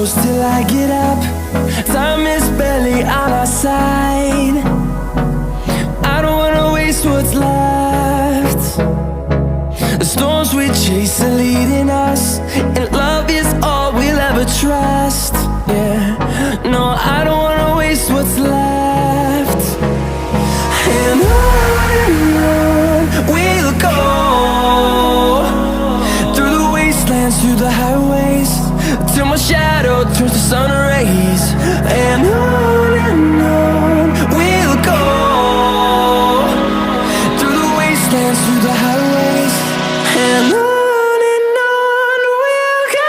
close till I get up. Time is barely on our side. I don't wanna waste what's left. The storms we chase are leading us, and love is all we'll ever trust. Yeah, no, I don't wanna waste what's left. And on we'll go, through the wastelands, through the highways, till my shadow turns to sun rays. And on we'll go, through the wastelands, through the highways, and on we'll go.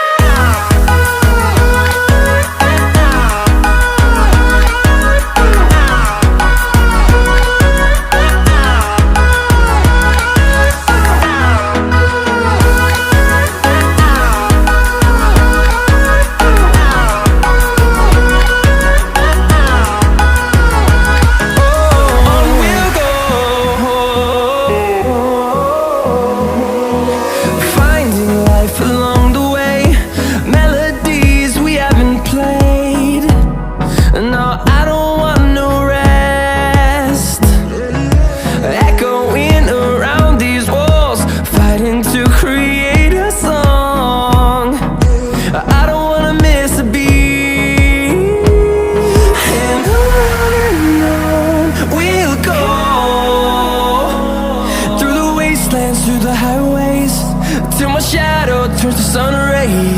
Along the way, melodies we haven't played. No, I don't want no rest. Echoing around these walls, fighting to create a song. I don't wanna miss a beat. And on we'll go, through the wastelands, through the highways, till my shadow turns to sun rays.